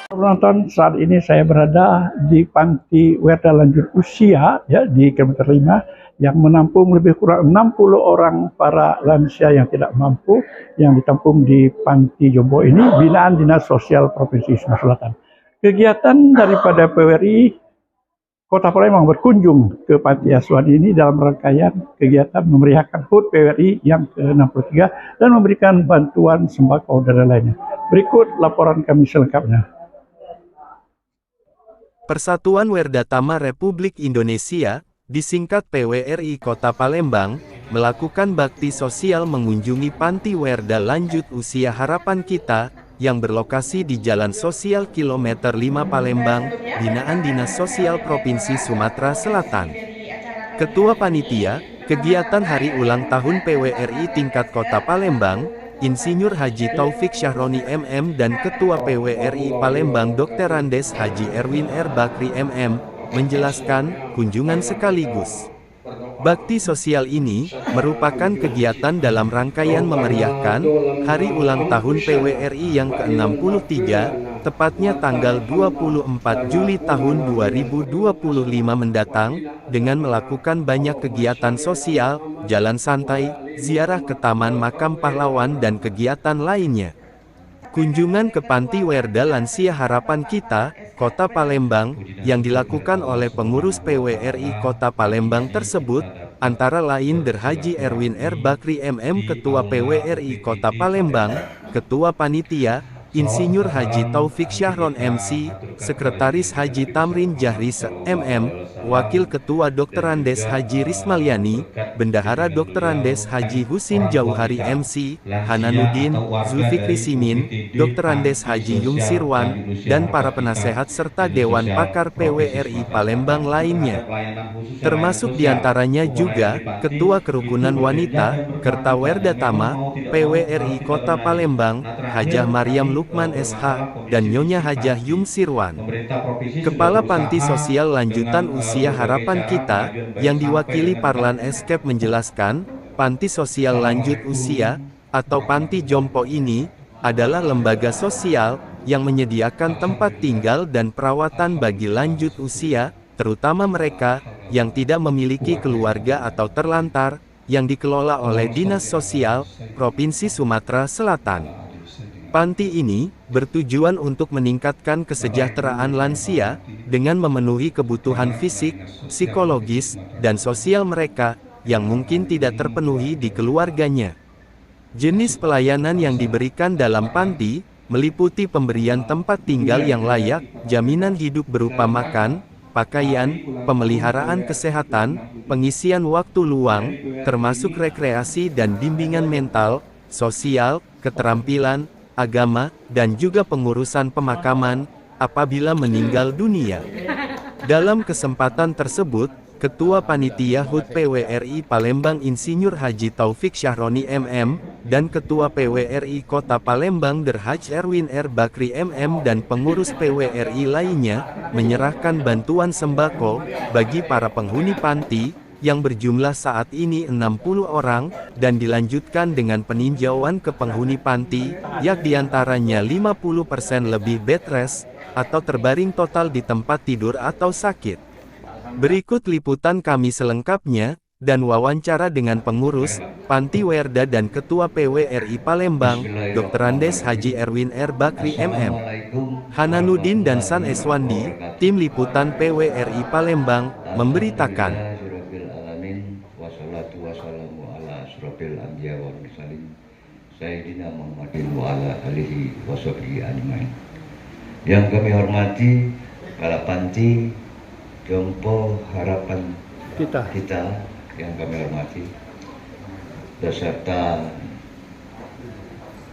Penonton, saat ini saya berada di Panti Werda Lanjut Usia ya di kilometer 5 yang menampung lebih kurang 60 orang para lansia yang tidak mampu yang ditampung di Panti Jombo ini binaan Dinas Sosial Provinsi Sumatera Selatan. Kegiatan daripada PWRI Kota Palembang berkunjung ke Panti Asuhan ini dalam rangkaian kegiatan memeriahkan HUT PWRI yang ke-63 dan memberikan bantuan sembako dan lainnya. Berikut laporan kami selengkapnya. Persatuan Werdatama Republik Indonesia, disingkat PWRI Kota Palembang, melakukan bakti sosial mengunjungi Panti Werda Lanjut Usia Harapan Kita, yang berlokasi di Jalan Sosial Kilometer 5 Palembang, binaan Dinas Sosial Provinsi Sumatera Selatan. Ketua Panitia, kegiatan hari ulang tahun PWRI tingkat Kota Palembang, Insinyur Haji Taufik Syahroni MM dan Ketua PWRI Palembang Dr. Andes Haji Erwin R. Bakri MM, menjelaskan, kunjungan sekaligus bakti sosial ini, merupakan kegiatan dalam rangkaian memeriahkan, Hari Ulang Tahun PWRI yang ke-63, tepatnya tanggal 24 Juli tahun 2025 mendatang, dengan melakukan banyak kegiatan sosial, jalan santai, ziarah ke Taman Makam Pahlawan dan kegiatan lainnya. Kunjungan ke Panti Werda Lansia Harapan Kita, Kota Palembang, yang dilakukan oleh pengurus PWRI Kota Palembang tersebut, antara lain Haji Erwin R. Bakri MM Ketua PWRI Kota Palembang, Ketua Panitia, Insinyur Haji Taufik Syahron MC, Sekretaris Haji Tamrin Jahris MM, Wakil Ketua Dr. Andes Haji Rismaliani, Bendahara Dr. Andes Haji Husin Jauhari MC, Hananuddin, Zulfikri Simin, Dr. Andes Haji Yung Sirwan, dan para penasehat serta Dewan Pakar PWRI Palembang lainnya. Termasuk diantaranya juga, Ketua Kerukunan Wanita, Kertawerdatama, PWRI Kota Palembang, Hajah Maryam Lukman SH, dan Nyonya Hajah Yung Sirwan. Kepala Panti Sosial Lanjutan Usia Harapan Kita, yang diwakili Parlan Eskep menjelaskan, Panti Sosial Lanjut Usia, atau Panti Jompo ini, adalah lembaga sosial, yang menyediakan tempat tinggal dan perawatan bagi lanjut usia, terutama mereka, yang tidak memiliki keluarga atau terlantar, yang dikelola oleh Dinas Sosial, Provinsi Sumatera Selatan. Panti ini, bertujuan untuk meningkatkan kesejahteraan lansia, dengan memenuhi kebutuhan fisik, psikologis, dan sosial mereka, yang mungkin tidak terpenuhi di keluarganya. Jenis pelayanan yang diberikan dalam panti, meliputi pemberian tempat tinggal yang layak, jaminan hidup berupa makan, pakaian, pemeliharaan kesehatan, pengisian waktu luang, termasuk rekreasi dan bimbingan mental, sosial, keterampilan, agama, dan juga pengurusan pemakaman, apabila meninggal dunia. Dalam kesempatan tersebut, Ketua Panitia HUT PWRI Palembang Insinyur Haji Taufik Syahroni MM, dan Ketua PWRI Kota Palembang Haji Erwin R. Bakri MM dan pengurus PWRI lainnya, menyerahkan bantuan sembako, bagi para penghuni panti, yang berjumlah saat ini 60 orang, dan dilanjutkan dengan peninjauan ke penghuni panti, yang diantaranya 50% lebih bed rest, atau terbaring total di tempat tidur atau sakit. Berikut liputan kami selengkapnya, dan wawancara dengan pengurus, Panti Werda dan Ketua PWRI Palembang, Dr. Andes Haji Erwin R. Bakri MM. Hananuddin dan San Eswandi, tim liputan PWRI Palembang, memberitakan. Yang kami hormati Kepala Panti Jompo Harapan kita yang kami hormati, beserta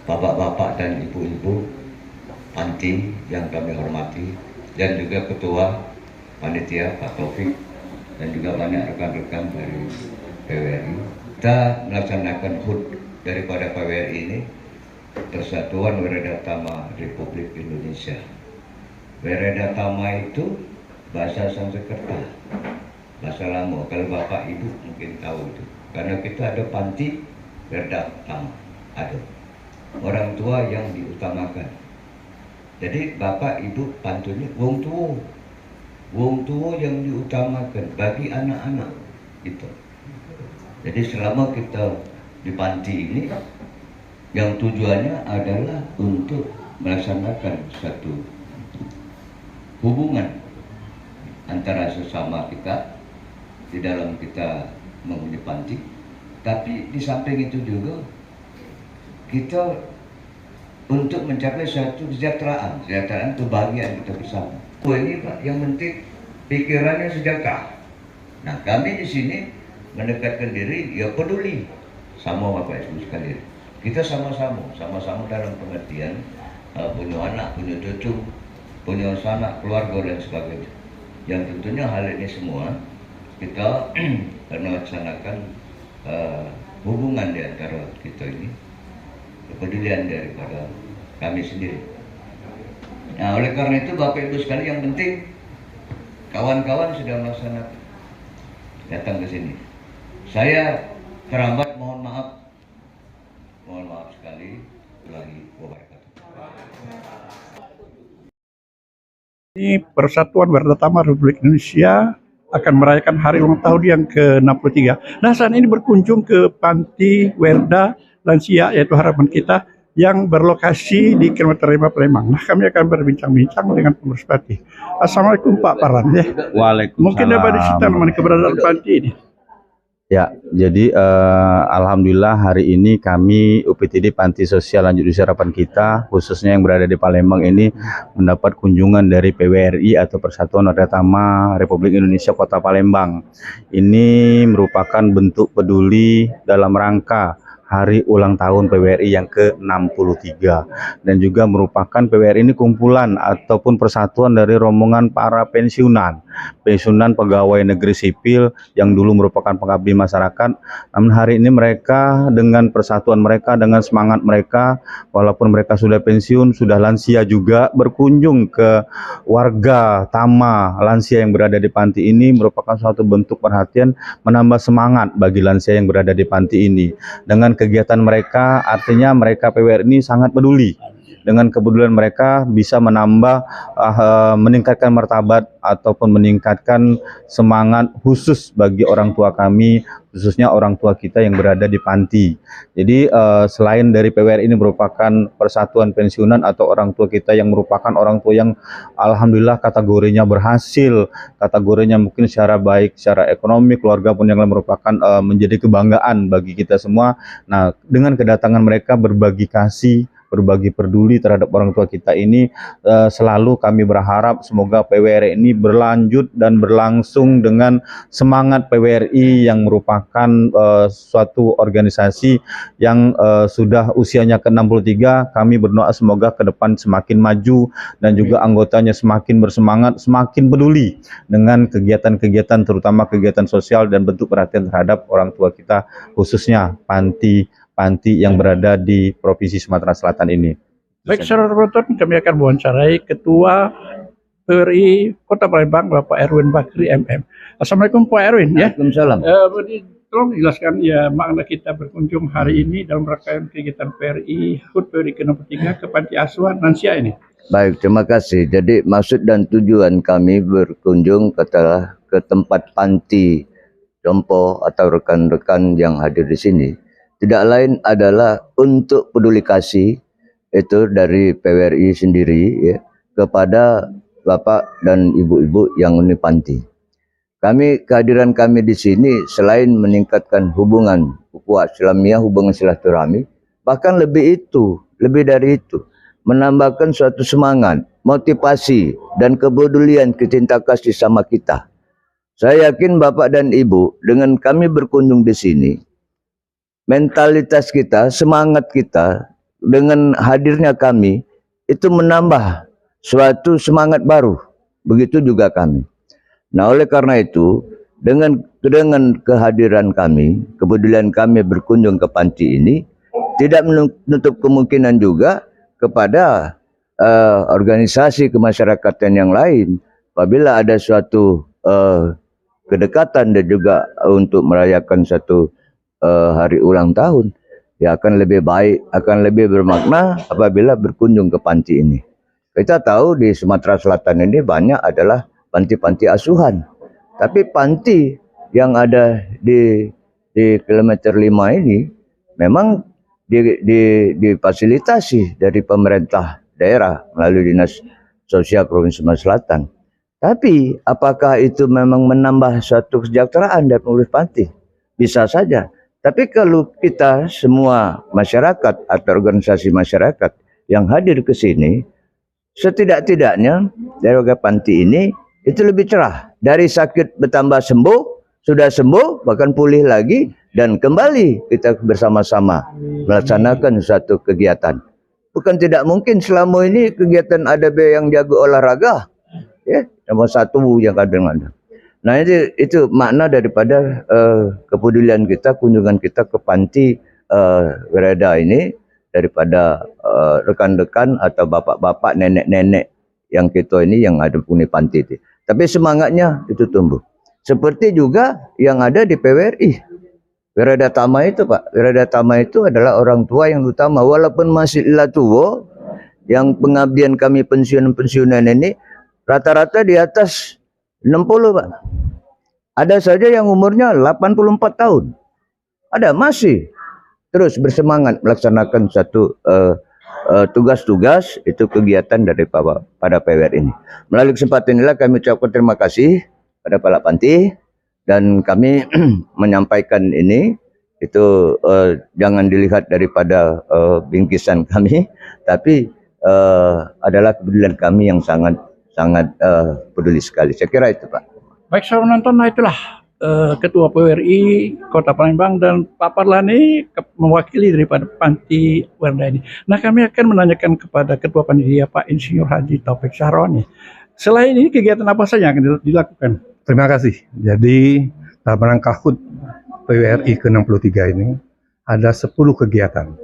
bapak-bapak dan ibu-ibu panti yang kami hormati, dan juga Ketua Panitia Pak Taufik, dan juga banyak rekan-rekan dari PWRI. Kita melaksanakan HUT daripada PWRI ini, Persatuan Werdatama Republik Indonesia. Werdatama itu bahasa Sanskerta, bahasa lama. Kalau bapak ibu mungkin tahu itu, karena kita ada panti Werdatama, ada orang tua yang diutamakan. Jadi Bapak Ibu pantunya wong tua yang diutamakan bagi anak-anak itu. Jadi selama kita di panti ini, yang tujuannya adalah untuk melaksanakan satu hubungan antara sesama kita di dalam kita menghuni panti, tapi di samping itu juga kita untuk mencapai suatu kesejahteraan kebahagiaan kita bersama. Ini Pak, yang penting pikirannya sejahtera. Nah, kami di sini mendekatkan diri, ya peduli sama Bapak Ibu sekalian. Kita sama-sama dalam pengertian punya anak, punya cucu, punya sanak, keluarga dan sebagainya. Yang tentunya hal ini semua kita melaksanakan hubungan di antara kita ini, kepedulian daripada kami sendiri. Nah, oleh karena itu Bapak Ibu sekalian, yang penting kawan-kawan sudah melaksanakan datang ke sini. Saya terlambat, mohon maaf sekali. Ulangi wabarakatuh. Ini Persatuan Werdatama Republik Indonesia akan merayakan hari ulang tahun yang ke-63. Nah, saat ini berkunjung ke Panti Werda Lansia, yaitu harapan kita, yang berlokasi di kilometer 5 Palembang. Nah, kami akan berbincang-bincang dengan pengurus panti. Assalamualaikum Pak Paran. Ya. Waalaikumsalam. Mungkin dapat diceritakan mengenai keberadaan panti ini. Ya, jadi alhamdulillah hari ini kami UPTD Panti Sosial Lanjut Usia Harapan Kita, khususnya yang berada di Palembang ini, mendapat kunjungan dari PWRI atau Persatuan Werdatama Republik Indonesia Kota Palembang. Ini merupakan bentuk peduli dalam rangka hari ulang tahun PWRI yang ke-63, dan juga merupakan PWRI ini kumpulan ataupun persatuan dari rombongan para pensiunan pegawai negeri sipil yang dulu merupakan pengabdi masyarakat. Namun hari ini mereka dengan persatuan mereka, dengan semangat mereka, walaupun mereka sudah pensiun, sudah lansia juga, berkunjung ke warga Tama lansia yang berada di panti ini, merupakan suatu bentuk perhatian, menambah semangat bagi lansia yang berada di panti ini. Dengan kegiatan mereka, artinya mereka PWRI ini sangat peduli. Dengan kepedulian mereka bisa menambah, meningkatkan martabat ataupun meningkatkan semangat khusus bagi orang tua kami, khususnya orang tua kita yang berada di panti. Jadi selain dari PWRI ini merupakan persatuan pensiunan atau orang tua kita yang merupakan orang tua yang alhamdulillah kategorinya berhasil, kategorinya mungkin secara baik, secara ekonomi, keluarga pun yang merupakan menjadi kebanggaan bagi kita semua. Nah, dengan kedatangan mereka berbagi kasih, berbagi peduli terhadap orang tua kita ini, selalu kami berharap semoga PWRI ini berlanjut dan berlangsung dengan semangat PWRI yang merupakan suatu organisasi yang sudah usianya ke-63. Kami berdoa semoga ke depan semakin maju dan juga anggotanya semakin bersemangat, semakin peduli dengan kegiatan-kegiatan, terutama kegiatan sosial dan bentuk perhatian terhadap orang tua kita, khususnya panti yang berada di Provinsi Sumatera Selatan ini. Baik, secara penonton kami akan mewawancarai Ketua PWRI Kota Palembang, Bapak Erwin Bakri MM. Assalamualaikum Pak Erwin. Ya. Waalaikumsalam. Tolong jelaskan ya makna kita berkunjung hari ini dalam rangkaian kegiatan PWRI HUT PWRI ke-63 ke Panti Asuhan Lansia ini. Baik, terima kasih. Jadi maksud dan tujuan kami berkunjung ke tempat panti jompo atau rekan-rekan yang hadir di sini tidak lain adalah untuk peduli kasih itu dari PWRI sendiri ya, kepada Bapak dan Ibu-ibu yang menghuni panti. Kehadiran kami di sini selain meningkatkan hubungan ukhuwah Islamiyah, hubungan silaturahmi, bahkan lebih dari itu, menambahkan suatu semangat, motivasi dan kepedulian, kecinta kasih sama kita. Saya yakin Bapak dan Ibu dengan kami berkunjung di sini, mentalitas kita, semangat kita dengan hadirnya kami itu menambah suatu semangat baru. Begitu juga kami. Nah, oleh karena itu dengan kehadiran kami, kepedulian kami berkunjung ke panti ini tidak menutup kemungkinan juga kepada organisasi kemasyarakatan yang lain apabila ada suatu kedekatan dan juga untuk merayakan satu hari ulang tahun, ya akan lebih baik, akan lebih bermakna apabila berkunjung ke panti ini. Kita tahu di Sumatera Selatan ini banyak adalah panti-panti asuhan. Tapi panti yang ada di kilometer 5 ini memang difasilitasi dari pemerintah daerah melalui Dinas Sosial Provinsi Sumatera Selatan. Tapi apakah itu memang menambah suatu kesejahteraan dari pengurus panti? Bisa saja. Tapi kalau kita semua masyarakat atau organisasi masyarakat yang hadir ke sini, setidak-tidaknya dari warga panti ini itu lebih cerah. Dari sakit bertambah sembuh, sudah sembuh, bahkan pulih lagi, dan kembali kita bersama-sama melaksanakan suatu kegiatan. Bukan tidak mungkin selama ini kegiatan ada yang jago olahraga, ya, nomor satu yang kadang-kadang. Nah itu makna daripada kepedulian kita, kunjungan kita ke panti Wereda ini, daripada rekan-rekan atau bapak-bapak, nenek-nenek yang kita ini yang ada punya panti itu. Tapi semangatnya itu tumbuh. Seperti juga yang ada di PWRI. Wereda Tama itu Pak, Wereda Tama itu adalah orang tua yang utama. Walaupun masih tua, yang pengabdian kami pensiunan ini rata-rata di atas 60 Pak. Ada saja yang umurnya 84 tahun. Ada masih terus bersemangat melaksanakan satu tugas-tugas, itu kegiatan dari pada PWR ini. Melalui kesempatan inilah kami ucapkan terima kasih pada Pak Panti, dan kami menyampaikan ini itu jangan dilihat daripada bingkisan kami, tapi adalah kepedulian kami yang sangat peduli sekali. Saya kira itu Pak. Baik saudara penonton, nah itulah Ketua PWRI Kota Palembang dan Pak Parlani mewakili daripada Panti Werda ini. Nah, kami akan menanyakan kepada Ketua Panitia Pak Insinyur Haji Taufik Sahroni. Selain ini kegiatan apa saja yang akan dilakukan? Terima kasih. Jadi dalam rangka HUT PWRI ke-63 ini ada 10 kegiatan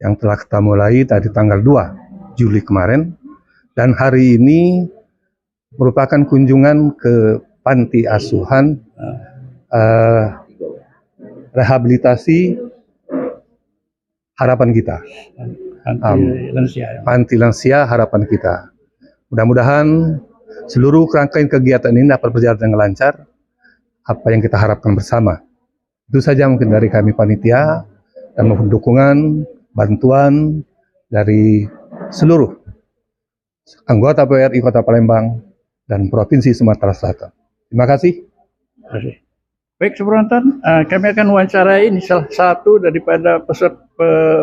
yang telah kita mulai tadi tanggal 2 Juli kemarin, dan hari ini merupakan kunjungan ke panti asuhan rehabilitasi harapan kita. Panti lansia harapan kita. Mudah-mudahan seluruh rangkaian kegiatan ini dapat berjalan dengan lancar, apa yang kita harapkan bersama. Itu saja mungkin dari kami panitia, dan mohon dukungan, bantuan dari seluruh anggota PWRI Kota Palembang dan Provinsi Sumatera Selatan. Terima kasih. Baik, penonton, kami akan wawancarai ini salah satu daripada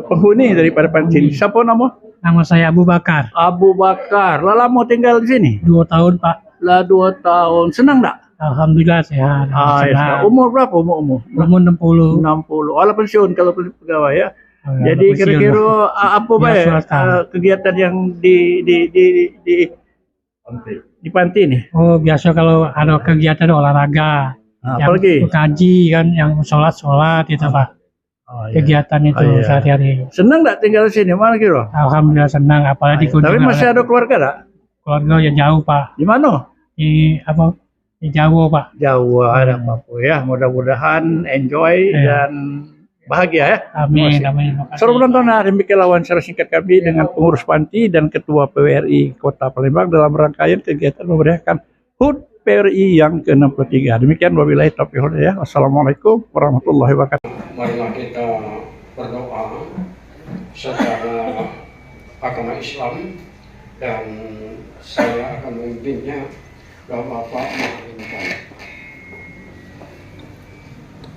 penghuni daripada panti ini. Siapa nama? Nama saya Abu Bakar. Abu Bakar. Lah lama tinggal di sini? 2 tahun Pak. Lah 2 tahun. Senang tak? Alhamdulillah sehat. Ya. Umur berapa umur? Umur 60. 60. Ala pensiun kalau pegawai ya. Jadi pensiun. kira-kira apa ya kegiatan yang di panti ini? Oh, biasa kalau ada kegiatan olahraga. Yang apalagi? Kaji kan, yang sholat itu Pak. Kegiatan itu sehari-hari. Senang tak tinggal di sini? Mana kira? Alhamdulillah senang, apalagi Tapi masih ada keluarga tak? Keluarga yang jauh Pak. Di mana? Di Jawa Pak. Jawa, ada apa ya. Mudah-mudahan enjoy dan bahagia ya. Amin. Saudara penonton, demikianlah wawancara singkat kami dengan pengurus panti dan Ketua PWRI Kota Palembang dalam rangkaian kegiatan memeriahkan HUT PWRI yang ke-63. Demikian wabillahi taufiq wal hidayah. Wassalamualaikum warahmatullahi wabarakatuh. Marilah kita berdoa secara agama Islam, dan saya akan memimpinnya. Bapak mengizinkan.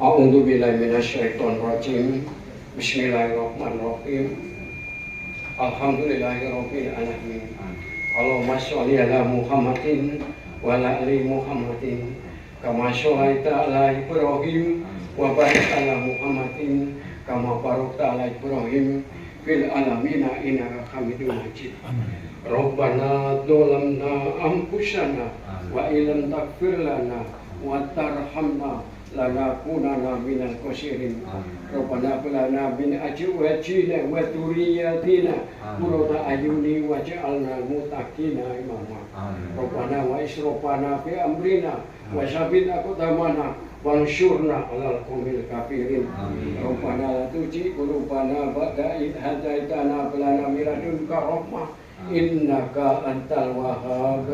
A'udzu billahi minasyaitonir rajim. Bismillahirrahmanirrahim. Alhamdulillahirabbil alamin. Allahumma sholli ala Muhammadin wa ala ali Muhammadin kama sholaita ala Ibrahim wa barik ala Muhammadin kama barakta ala Ibrahim fil alamin innaka Hamidum Majid. Rabbana dzalamna anfusana wa illam taghfir lana wa tarhamna lanakunanna minal khasirin. Rabbana hab lana min azwajina wa dhurriyyatina qurrata a'yunin waj'alna muttaqina imama. Rabbana wa israfana fi amrina wa sabbit aqdamana wansurna 'alal qaumil kafirin. Rabbana la tuzigh qulubana ba'da idh hadaitana wa hab lana min ladunka rahmah innaka antal wahhab.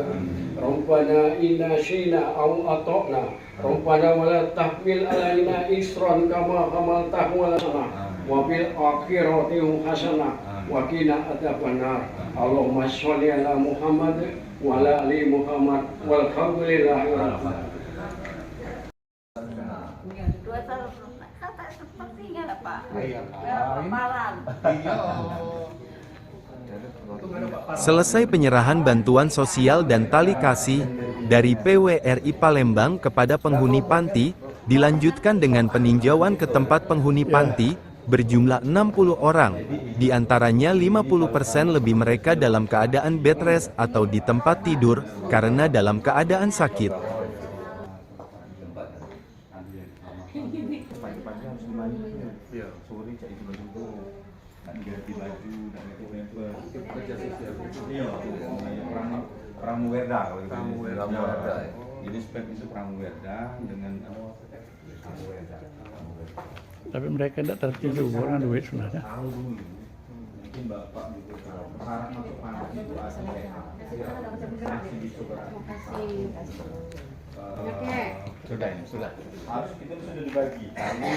Rabbana inna syina au ata'na Rabbana wala tahmil alaina isran kama hamaltahu alana wa bil akhirati hasanah wa qina adzabannar. Allahumma sholli ala Muhammad wa ala ali Muhammad walhamdulillahi rabbil alamin. Dua tahun kata sepertinya lah Pak. Paparan. Selesai penyerahan bantuan sosial dan tali kasih dari PWRI Palembang kepada penghuni panti, dilanjutkan dengan peninjauan ke tempat penghuni panti, berjumlah 60 orang, di antaranya 50% lebih mereka dalam keadaan bed rest atau di tempat tidur, karena dalam keadaan sakit. Pramuwerda kalau gitu. Jadi spek itu Pramuwerda dengan Tapi mereka tidak tertidur, orang duit sebenarnya. mungkin Bapak juga syarat masuk panti itu ada masih dicoba. Sudah. Harus itu sudah dibagi. Kami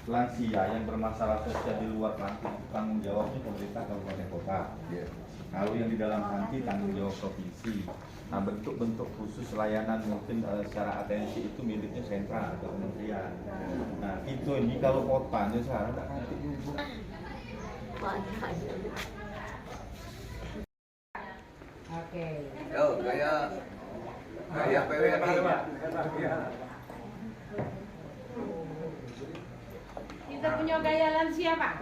lansia yang bermasalah sosial di luar panti itu tanggung jawabnya pemerintah kabupaten kota. Kalau yang di dalam panti tanggung jawab provinsi. Nah, bentuk-bentuk khusus layanan mungkin secara atensi itu miliknya sentral atau kementerian. Nah, itu ini kalau kota ini sekarang tidak ngerti juga. Oke. Yo, gaya PWRI. Kita punya gaya lansia, Pak.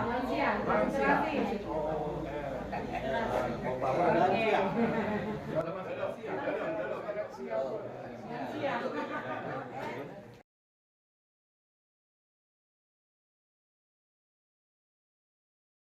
Lansia. Lansia.